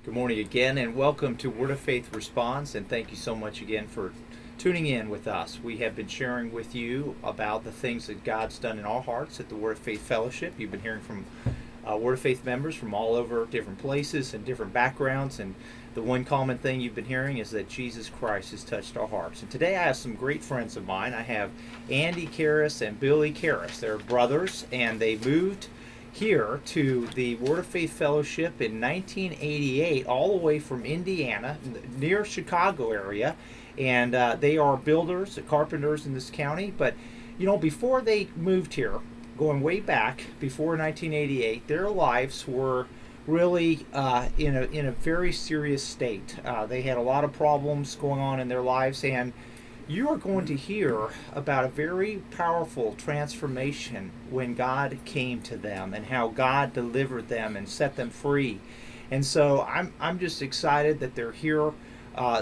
Good morning again, and welcome to Word of Faith Response. And thank you so much again for tuning in with us. We have been sharing with you about the things that God's done in our hearts at the Word of Faith Fellowship. You've been hearing from Word of Faith members from all over different places and different backgrounds. And the one common thing you've been hearing is that Jesus Christ has touched our hearts. And today I have some great friends of mine. I have Andy Karras and Billy Karras. They're brothers, and they moved here to the Word of Faith Fellowship in 1988, all the way from Indiana, near Chicago area, and they are builders, carpenters in this county. But before they moved here, going way back before 1988, their lives were really in a very serious state. They had a lot of problems going on in their lives, and you are going to hear about a very powerful transformation when God came to them and how God delivered them and set them free. And so I'm just excited that they're here.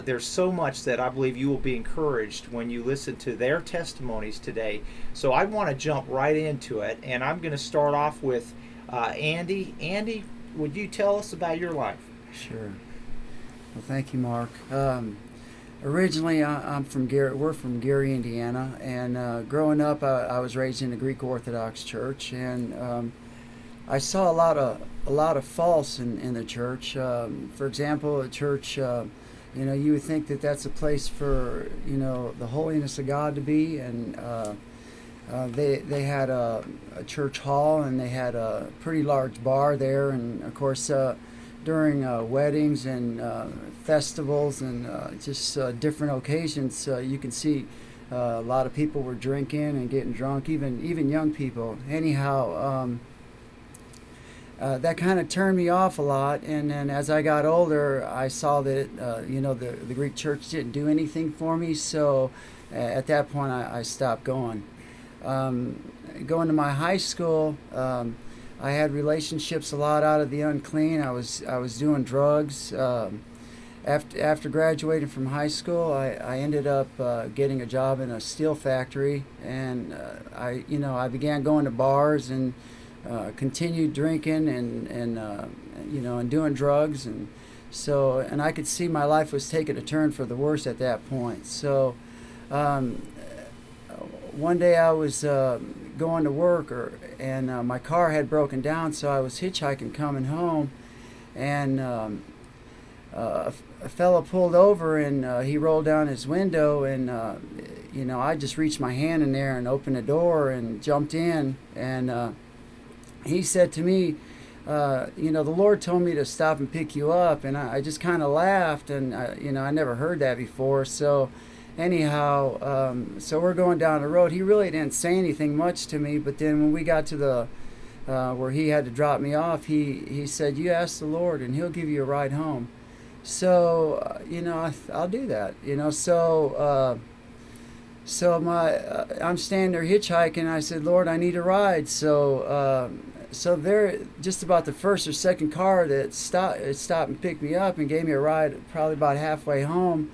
There's so much that I believe you will be encouraged when you listen to their testimonies today. So I want to jump right into it, and I'm going to start off with Andy. Andy, would you tell us about your life? Sure. Well, thank you, Mark. Originally, I'm from Gary. We're from Gary, Indiana, and growing up, I was raised in a Greek Orthodox church, and I saw a lot of faults in the church. For example, a church, you would think that that's a place for the holiness of God to be, and they had a church hall, and they had a pretty large bar there, and of course during weddings and festivals and just different occasions, you can see a lot of people were drinking and getting drunk, even young people. Anyhow, that kind of turned me off a lot, and then as I got older, I saw that the Greek church didn't do anything for me, so at that point I stopped going. Going to my high school, I had relationships a lot out of the unclean. I was doing drugs. After graduating from high school, I ended up getting a job in a steel factory, and I began going to bars and continued drinking and doing drugs, and I could see my life was taking a turn for the worse at that point. So one day I was going to work, and my car had broken down, so I was hitchhiking coming home, and a fellow pulled over, and he rolled down his window, and I just reached my hand in there and opened the door and jumped in, and he said to me, the Lord told me to stop and pick you up, and I just kind of laughed, and I never heard that before. So anyhow, so we're going down the road. He really didn't say anything much to me, but then when we got to the where he had to drop me off, he said, "You ask the Lord, and He'll give you a ride home." So I'll do that. So I'm standing there hitchhiking, and I said, "Lord, I need a ride." So there, just about the first or second car that stopped and picked me up and gave me a ride, probably about halfway home.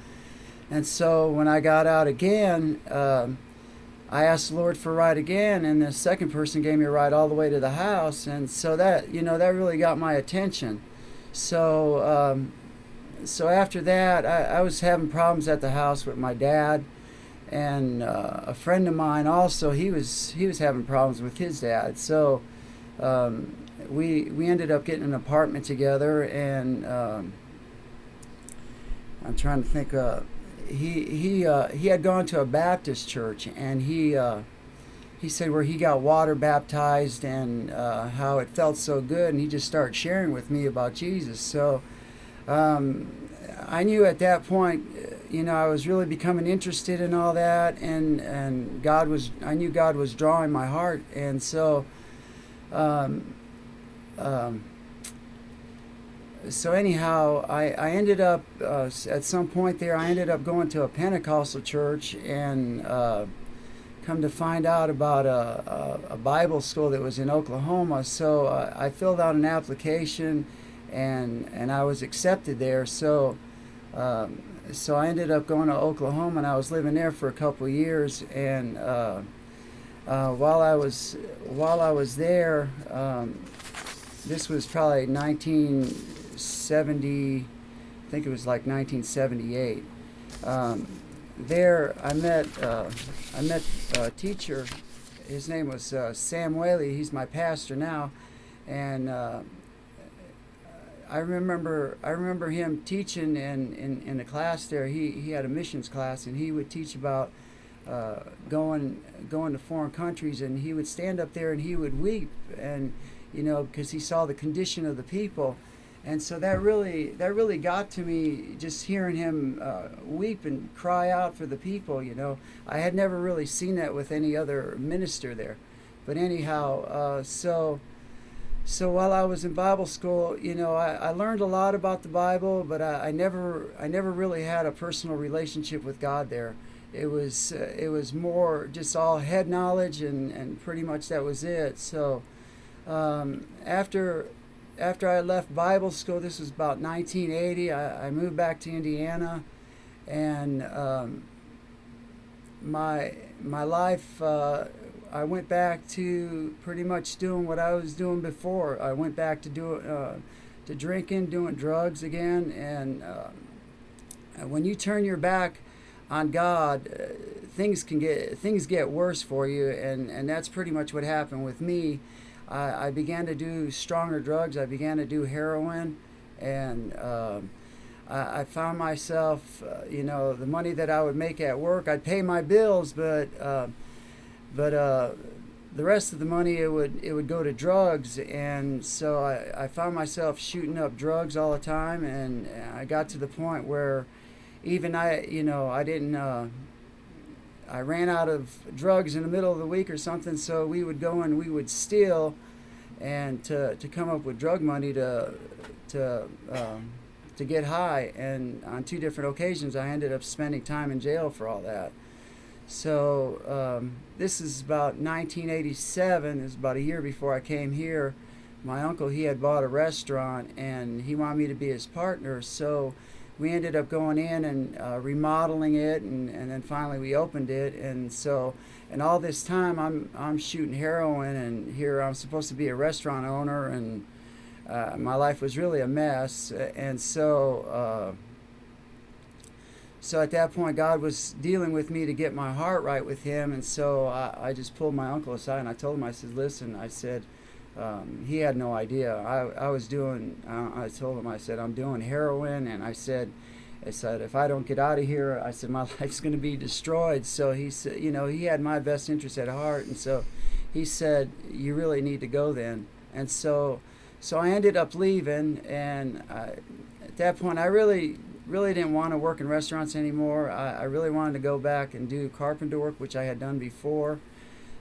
And so when I got out again, I asked the Lord for a ride again, and the second person gave me a ride all the way to the house. And so that really got my attention. So after that, I was having problems at the house with my dad, and a friend of mine also, he was having problems with his dad. So we ended up getting an apartment together, and I'm trying to think. He had gone to a Baptist church, and he said where he got water baptized and how it felt so good, and he just started sharing with me about Jesus. So I knew at that point, I was really becoming interested in all that, and I knew God was drawing my heart, and so so anyhow, I ended up, at some point there, I ended up going to a Pentecostal church, and come to find out about a Bible school that was in Oklahoma. So I filled out an application, and I was accepted there. So I ended up going to Oklahoma, and I was living there for a couple of years. And while I was there, this was probably 19 70, I think it was like 1978. There I met a teacher. His name was Sam Whaley. He's my pastor now, and I remember him teaching in a class there. He had a missions class, and he would teach about going to foreign countries, and he would stand up there and he would weep, and because he saw the condition of the people. And so that really got to me, just hearing him weep and cry out for the people. I had never really seen that with any other minister there. But anyhow, so while I was in Bible school, I learned a lot about the Bible, but I never really had a personal relationship with God there. It was more just all head knowledge, and pretty much that was it. So after I left Bible school, this was about 1980, I moved back to Indiana, and my life, I went back to pretty much doing what I was doing before. I went back to drinking, doing drugs again, and when you turn your back on God, things get worse for you, and that's pretty much what happened with me. I began to do stronger drugs. I began to do heroin, and I found myself, the money that I would make at work, I'd pay my bills, but the rest of the money it would go to drugs, and so I found myself shooting up drugs all the time, and I got to the point where even I didn't. I ran out of drugs in the middle of the week or something, so we would go and we would steal, and to come up with drug money to get high. And on 2 different occasions, I ended up spending time in jail for all that. So this is about 1987. It was about a year before I came here. My uncle, he had bought a restaurant, and he wanted me to be his partner. So we ended up going in and remodeling it, and then finally we opened it. And all this time I'm shooting heroin, and here I'm supposed to be a restaurant owner, and my life was really a mess. And so at that point, God was dealing with me to get my heart right with Him. And so I just pulled my uncle aside, and I told him, I said, listen, I said, he had no idea. I told him, I said, I'm doing heroin, and I said, if I don't get out of here, I said, my life's going to be destroyed. So he said, he had my best interest at heart, and so he said, you really need to go then. And so I ended up leaving, and at that point, I really didn't want to work in restaurants anymore. I really wanted to go back and do carpenter work, which I had done before.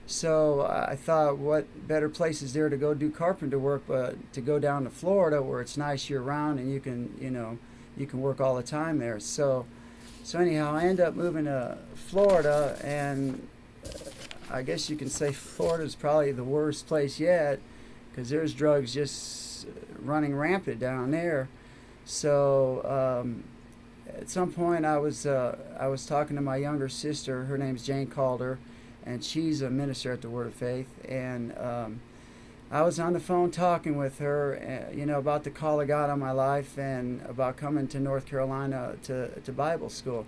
So I thought, what better place is there to go do carpenter work but to go down to Florida, where it's nice year round and you can work all the time there. So anyhow, I ended up moving to Florida, and I guess you can say Florida is probably the worst place yet, because there's drugs just running rampant down there. So at some point, I was talking to my younger sister. Her name's Jane Calder, and she's a minister at the Word of Faith. And I was on the phone talking with her, about the call of God on my life, and about coming to North Carolina to Bible school.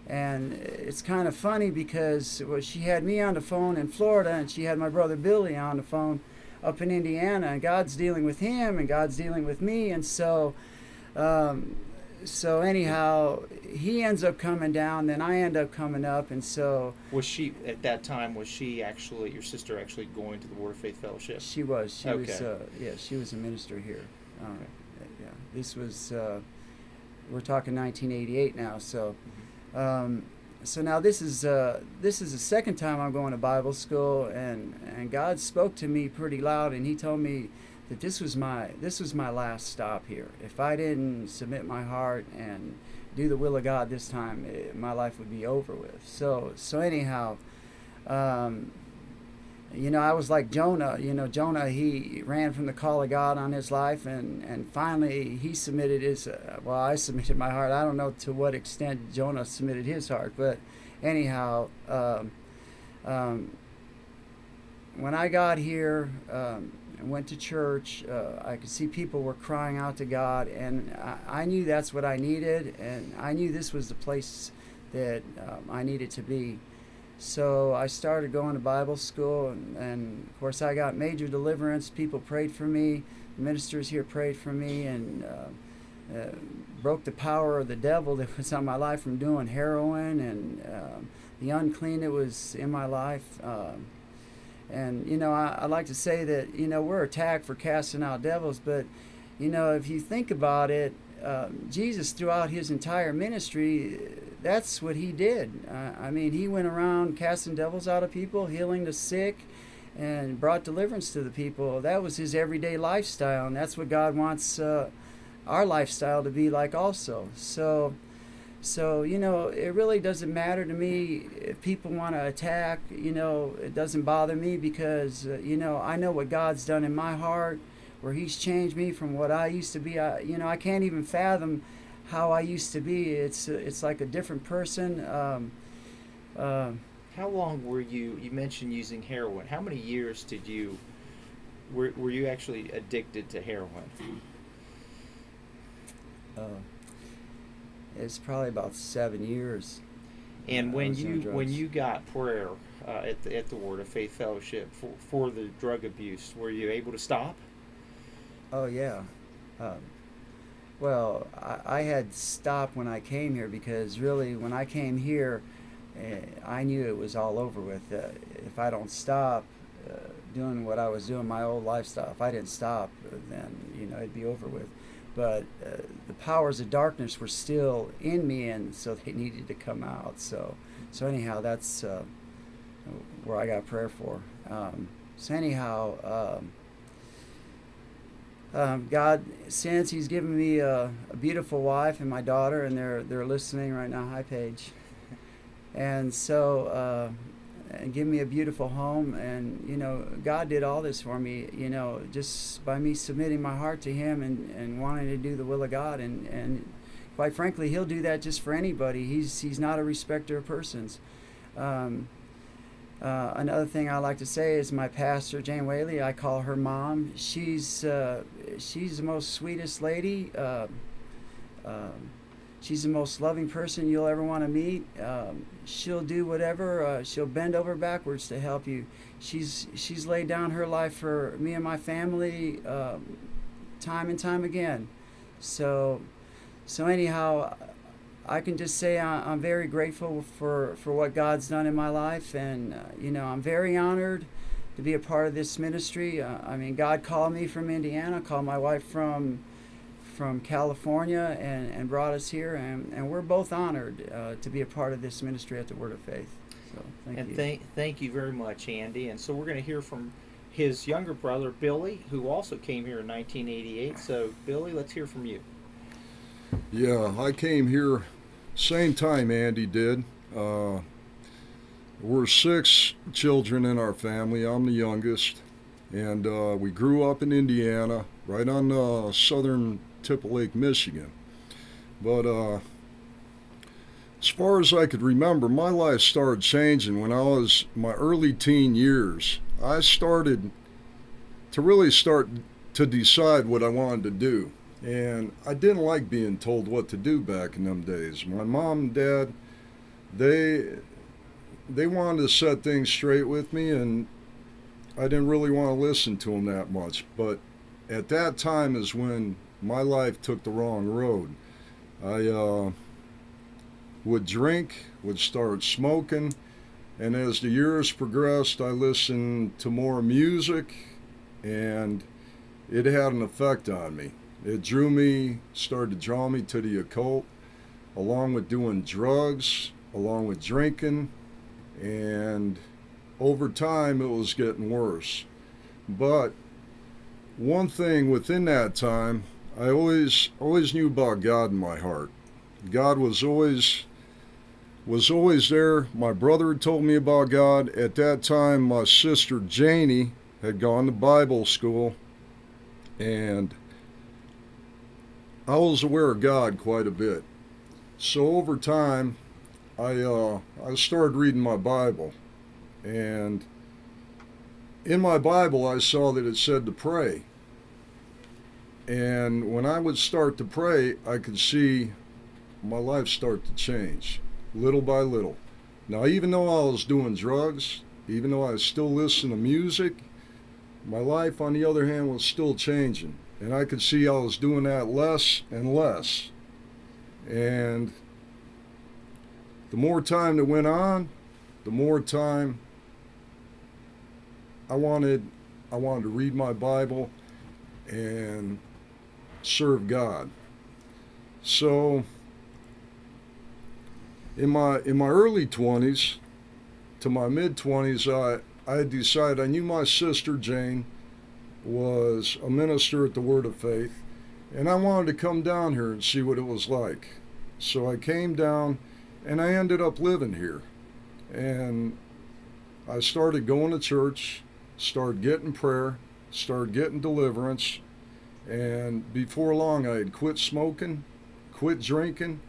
And it's kind of funny because she had me on the phone in Florida, and she had my brother Billy on the phone up in Indiana, and God's dealing with him, and God's dealing with me. And so anyhow, he ends up coming down, then I end up coming up. And so was she at that time, your sister actually going to the Word of Faith Fellowship? She was. She okay. was she was a minister here. Yeah, this was we're talking 1988 now. So so now this is the second time I'm going to Bible school, and God spoke to me pretty loud, and He told me that this was my last stop here. If I didn't submit my heart and do the will of God this time, my life would be over with. So anyhow, I was like Jonah. Jonah, he ran from the call of God on his life, and finally he submitted I submitted my heart. I don't know to what extent Jonah submitted his heart, but anyhow, when I got here, went to church. I could see people were crying out to God, and I knew that's what I needed, and I knew this was the place that I needed to be. So I started going to Bible school, and of course I got major deliverance. People prayed for me. Ministers here prayed for me, and broke the power of the devil that was on my life from doing heroin and the unclean that was in my life. And, I like to say that, we're attacked for casting out devils, but, if you think about it, Jesus throughout his entire ministry, that's what he did. He went around casting devils out of people, healing the sick, and brought deliverance to the people. That was his everyday lifestyle, and that's what God wants our lifestyle to be like also. So it really doesn't matter to me if people want to attack. It doesn't bother me because I know what God's done in my heart, where he's changed me from what I used to be. I can't even fathom how I used to be. It's like a different person. How long were you mentioned using heroin? How many years were you actually addicted to heroin? It's probably about 7 years. And when you got prayer at the Word of Faith Fellowship for the drug abuse, were you able to stop? Oh yeah. Well, I had stopped when I came here, because really when I came here, I knew it was all over with. If I don't stop doing what I was doing, my old lifestyle, if I didn't stop, then it'd be over with. But the powers of darkness were still in me, and so they needed to come out. So anyhow, that's where I got prayer for. God, since he's given me a beautiful wife and my daughter, and they're listening right now. Hi, Paige. And so and give me a beautiful home, and God did all this for me, just by me submitting my heart to him and wanting to do the will of God, and quite frankly, he'll do that just for anybody. He's not a respecter of persons. Another thing I like to say is my pastor, Jane Whaley, I call her mom. She's the most sweetest lady. She's the most loving person you'll ever want to meet. She'll do whatever. She'll bend over backwards to help you. She's laid down her life for me and my family time and time again. So anyhow, I can just say I'm very grateful for what God's done in my life, and I'm very honored to be a part of this ministry. God called me from Indiana, called my wife from California, and brought us here, and we're both honored to be a part of this ministry at the Word of Faith. So thank you. Thank you very much, Andy. And so we're going to hear from his younger brother, Billy, who also came here in 1988. So, Billy, let's hear from you. Yeah, I came here same time Andy did. We're 6 children in our family. I'm the youngest, and we grew up in Indiana, right on the southern tip of Lake Michigan. But as far as I could remember, my life started changing when I was in my early teen years. I started to decide what I wanted to do. And I didn't like being told what to do back in them days. My mom and dad, they wanted to set things straight with me, and I didn't really want to listen to them that much. But at that time is when my life took the wrong road. I would drink, would start smoking, and as the years progressed, I listened to more music, and it had an effect on me. It started to draw me to the occult, along with doing drugs, along with drinking, and over time it was getting worse. But one thing within that time, I always knew about God in my heart. God was always there. My brother had told me about God. At that time, my sister Janie had gone to Bible school, and I was aware of God quite a bit. So over time, I started reading my Bible, and in my Bible, I saw that it said to pray. And when I would start to pray, I could see my life start to change little by little. Now, even though I was doing drugs, even though I was still listening to music, my life, on the other hand, was still changing. And I could see I was doing that less and less. And the more time that went on, the more time I wanted to read my Bible and serve God. So in my early 20s to my mid 20s, I had decided, I knew my sister Jane was a minister at the Word of Faith, and I wanted to come down here and see what it was like. So I came down, and I ended up living here. And I started going to church, started getting prayer, started getting deliverance, and before long I had quit smoking, quit drinking,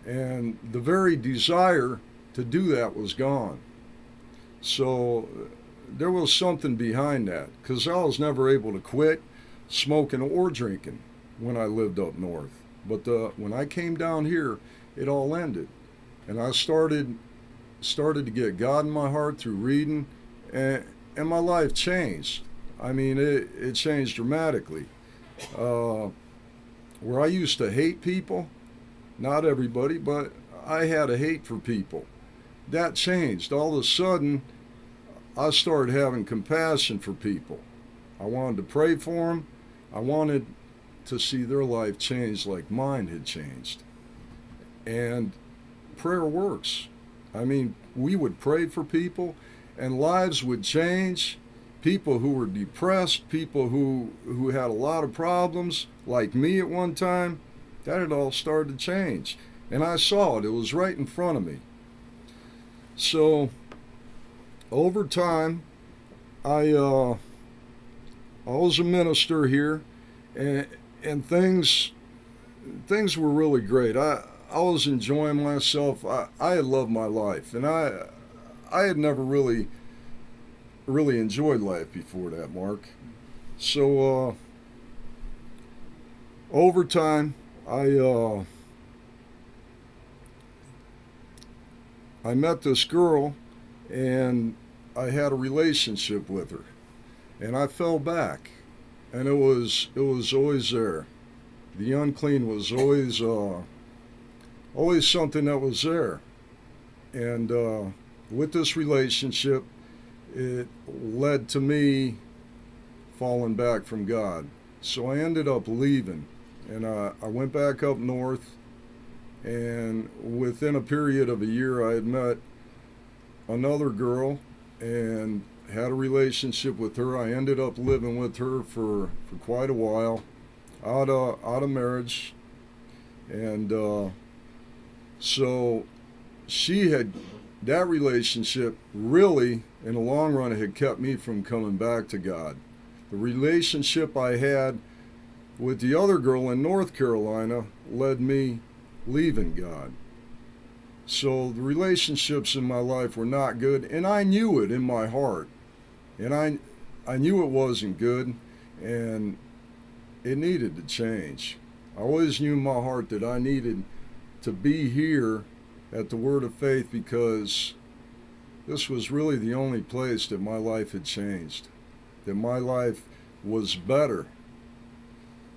and the very desire to do that was gone. So there was something behind that, because I was never able to quit smoking or drinking when I lived up north. But when I came down here, it all ended. And I started to get God in my heart through reading, and my life changed. I mean, it changed dramatically. Where I used to hate people, not everybody, but I had a hate for people. That changed. All of a sudden, I started having compassion for people. I wanted to pray for them. I wanted to see their life change like mine had changed. And prayer works. I mean, we would pray for people and lives would change. People who were depressed, people who had a lot of problems, like me at one time, that had all started to change. And I saw it. It was right in front of me. So over time, I was a minister here, and things were really great. I was enjoying myself. I had loved my life, and I had never really enjoyed life before that, Mark. So over time, I met this girl, and I had a relationship with her, and I fell back, and it was always there. The unclean was always something that was there, and with this relationship, it led to me falling back from God. So I ended up leaving, and I went back up north, and within a period of a year, I had met another girl and had a relationship with her. I ended up living with her for quite a while, out of marriage, and so that relationship really, in the long run, it had kept me from coming back to God. The relationship I had with the other girl in North Carolina led me leaving God. So the relationships in my life were not good, and I knew it in my heart. And I knew it wasn't good, and it needed to change. I always knew in my heart that I needed to be here at the Word of Faith, because this was really the only place that my life had changed, that my life was better.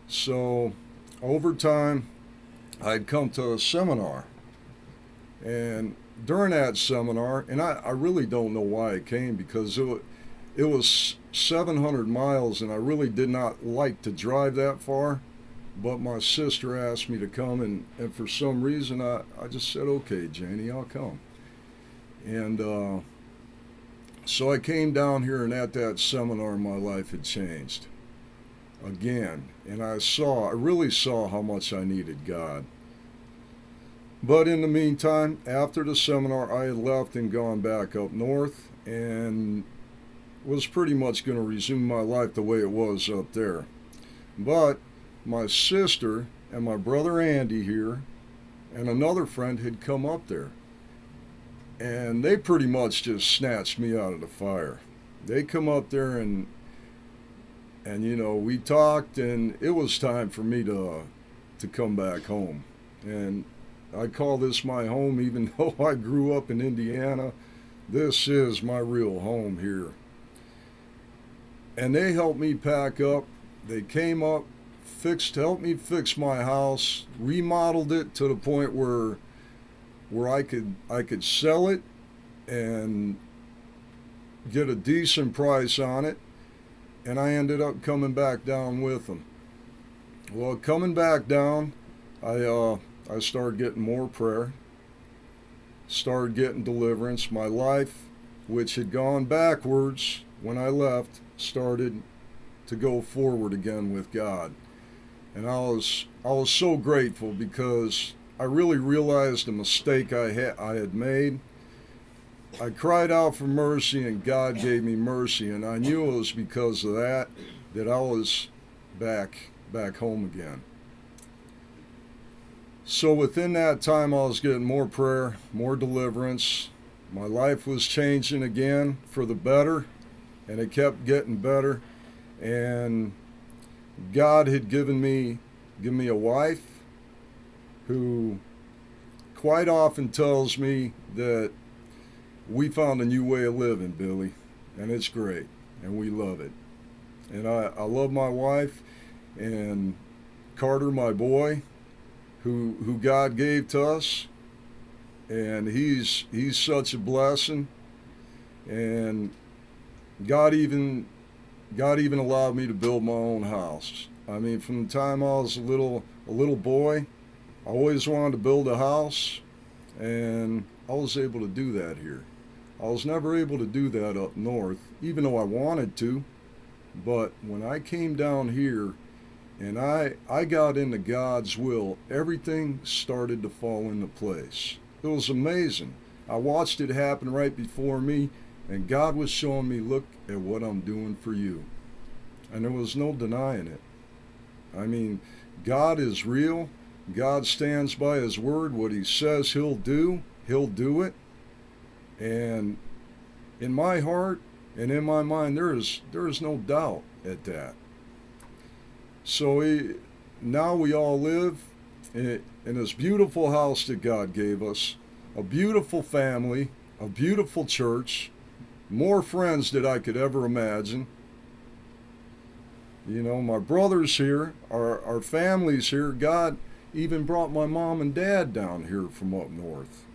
So over time, I'd come to a seminar, and during that seminar, and I really don't know why I came, because it was 700 miles, and I really did not like to drive that far. But my sister asked me to come, and for some reason, I just said, okay, Janie, I'll come. And so I came down here, and at that seminar, my life had changed again. And I really saw how much I needed God. But in the meantime, after the seminar, I had left and gone back up north, and was pretty much going to resume my life the way it was up there. But my sister and my brother Andy here and another friend had come up there, and they pretty much just snatched me out of the fire. they come up there and you know, we talked, and it was time for me to come back home. And I call this my home, even though I grew up in Indiana. This is my real home here. And they helped me pack up. They came up, helped me fix my house, remodeled it to the point where I could sell it and get a decent price on it. And I ended up coming back down with them. Well, coming back down, I started getting more prayer, started getting deliverance. My life, which had gone backwards when I left, started to go forward again with God. And I was so grateful, because I really realized the mistake I had made. I cried out for mercy, and God gave me mercy, and I knew it was because of that I was back home again. So within that time, I was getting more prayer, more deliverance. My life was changing again for the better, and it kept getting better. And God had given me a wife who quite often tells me that we found a new way of living, Billy, and it's great, and we love it. And I love my wife, and Carter, my boy, who God gave to us, and he's such a blessing. And God even allowed me to build my own house. I mean, from the time I was a little boy, I always wanted to build a house, and I was able to do that here. I was never able to do that up north, even though I wanted to. But when I came down here and I got into God's will, everything started to fall into place. It was amazing. I watched it happen right before me, and God was showing me, look at what I'm doing for you. And there was no denying it. I mean, God is real. God stands by his word. What he says he'll do it. And in my heart and in my mind, there is no doubt at that. So now we all live in this beautiful house that God gave us, a beautiful family, a beautiful church, more friends than I could ever imagine. You know, my brother's here, our family's here. God even brought my mom and dad down here from up north.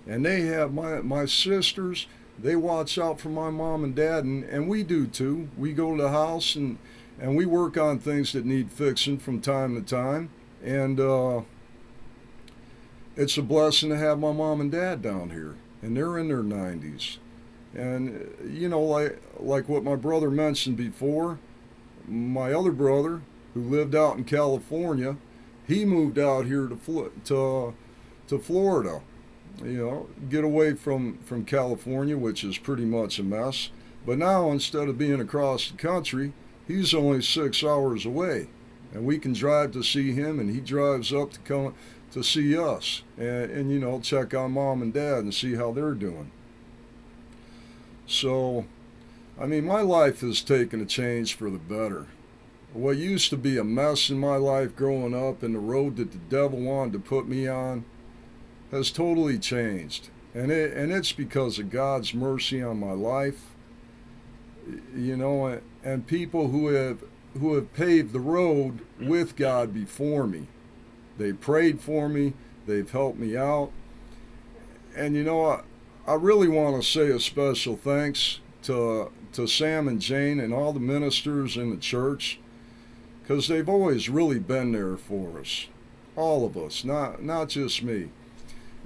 And they have my sisters, they watch out for my mom and dad, and we do too. We go to the house and we work on things that need fixing from time to time. And it's a blessing to have my mom and dad down here, and they're in their 90s. And, you know, like what my brother mentioned before, my other brother, who lived out in California, he moved out here to Florida. You know, get away from California, which is pretty much a mess. But now, instead of being across the country, he's only 6 hours away. And we can drive to see him, and he drives up to come to see us. And you know, check on mom and dad and see how they're doing. So, I mean, my life has taken a change for the better. What used to be a mess in my life growing up, and the road that the devil wanted to put me on, has totally changed, and it's because of God's mercy on my life, you know, and people who have paved the road with God before me. They prayed for me, they've helped me out, and you know, I really want to say a special thanks to Sam and Jane and all the ministers in the church, because they've always really been there for us, all of us, not just me.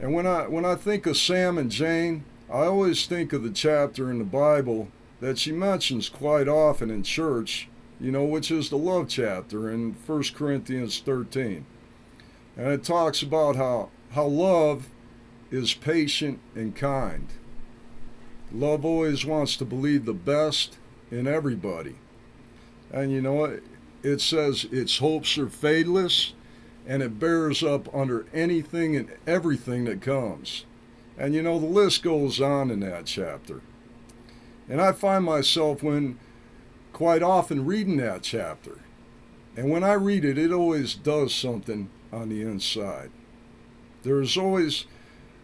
And when I think of Sam and Jane, I always think of the chapter in the Bible that she mentions quite often in church, you know, which is the love chapter in 1 Corinthians 13. And it talks about how love is patient and kind. Love always wants to believe the best in everybody. And you know, it says its hopes are fadeless, and it bears up under anything and everything that comes. And you know, the list goes on in that chapter. And I find myself quite often reading that chapter. And when I read it, it always does something on the inside. There's always,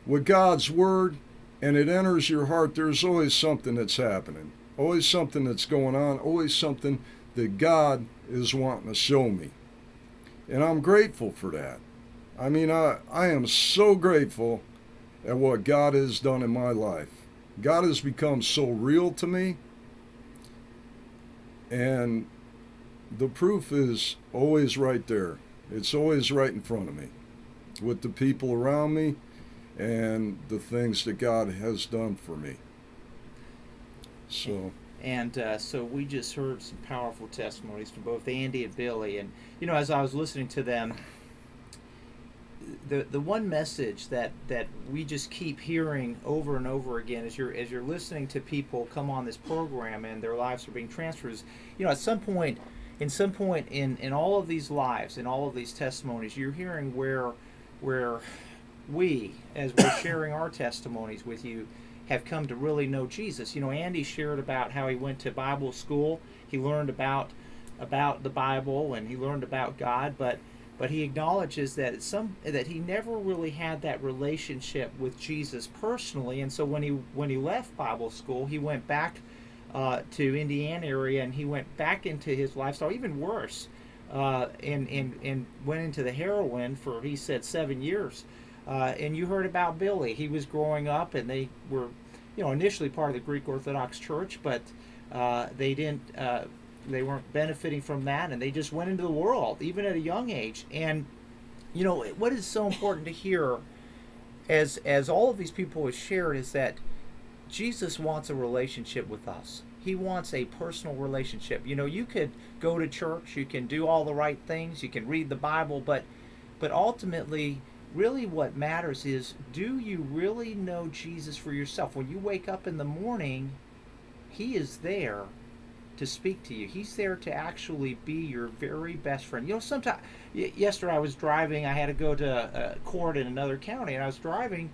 with God's Word, and it enters your heart, there's always something that's happening. Always something that's going on. Always something that God is wanting to show me. And I'm grateful for that. I mean, I am so grateful at what God has done in my life. God has become so real to me. And the proof is always right there. It's always right in front of me, with the people around me and the things that God has done for me. So. And so we just heard some powerful testimonies from both Andy and Billy. And, as I was listening to them, the one message that we just keep hearing over and over again as you're listening to people come on this program and their lives are being transferred is, at some point in all of these lives, in all of these testimonies, you're hearing where we, as we're sharing our testimonies with you, have come to really know Jesus. Andy shared about how he went to Bible school. He learned about the Bible and he learned about God, but he acknowledges that that he never really had that relationship with Jesus personally. And so when he left Bible school, he went back to Indiana area and he went back into his lifestyle, even worse, and went into the heroin for, he said, 7 years. And you heard about Billy. He was growing up, and they were, initially part of the Greek Orthodox Church, but they weren't benefiting from that, and they just went into the world, even at a young age. And what is so important to hear, as all of these people have shared, is that Jesus wants a relationship with us. He wants a personal relationship. You could go to church, you can do all the right things, you can read the Bible, but ultimately, really what matters is, do you really know Jesus for yourself? When you wake up in the morning, he is there to speak to you. He's there to actually be your very best friend. Sometimes, yesterday I was driving, I had to go to court in another county, and I was driving,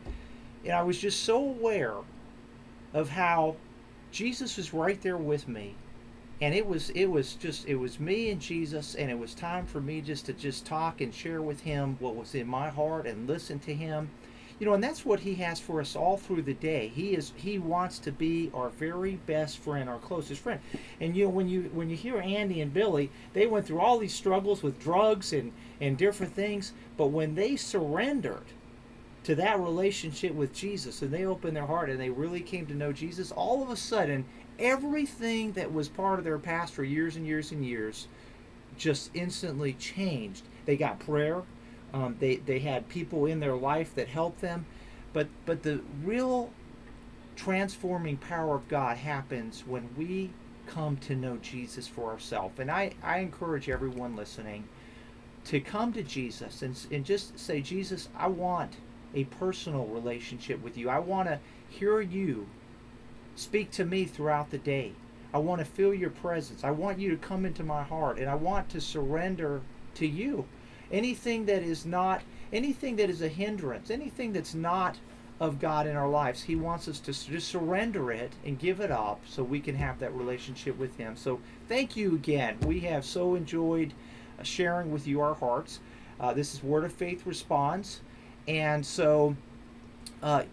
and I was just so aware of how Jesus was right there with me. And it was me and Jesus, and it was time for me to talk and share with him what was in my heart and listen to him. And that's what he has for us all through the day. He wants to be our very best friend, our closest friend. And when you hear Andy and Billy, they went through all these struggles with drugs and different things, but when they surrendered to that relationship with Jesus and they opened their heart and they really came to know Jesus, all of a sudden everything that was part of their past for years and years and years just instantly changed. They got prayer. They had people in their life that helped them. But the real transforming power of God happens when we come to know Jesus for ourselves. And I encourage everyone listening to come to Jesus and just say, Jesus, I want a personal relationship with you. I want to hear you speak to me throughout the day. I want to feel your presence. I want you to come into my heart, and I want to surrender to you. Anything that is a hindrance, anything that's not of God in our lives, he wants us to just surrender it and give it up so we can have that relationship with him. So thank you again. We have so enjoyed sharing with you our hearts. This is Word of Faith Responds. And so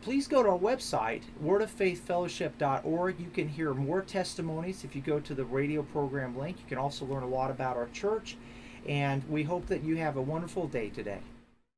please go to our website, wordoffaithfellowship.org. You can hear more testimonies if you go to the radio program link. You can also learn a lot about our church. And we hope that you have a wonderful day today.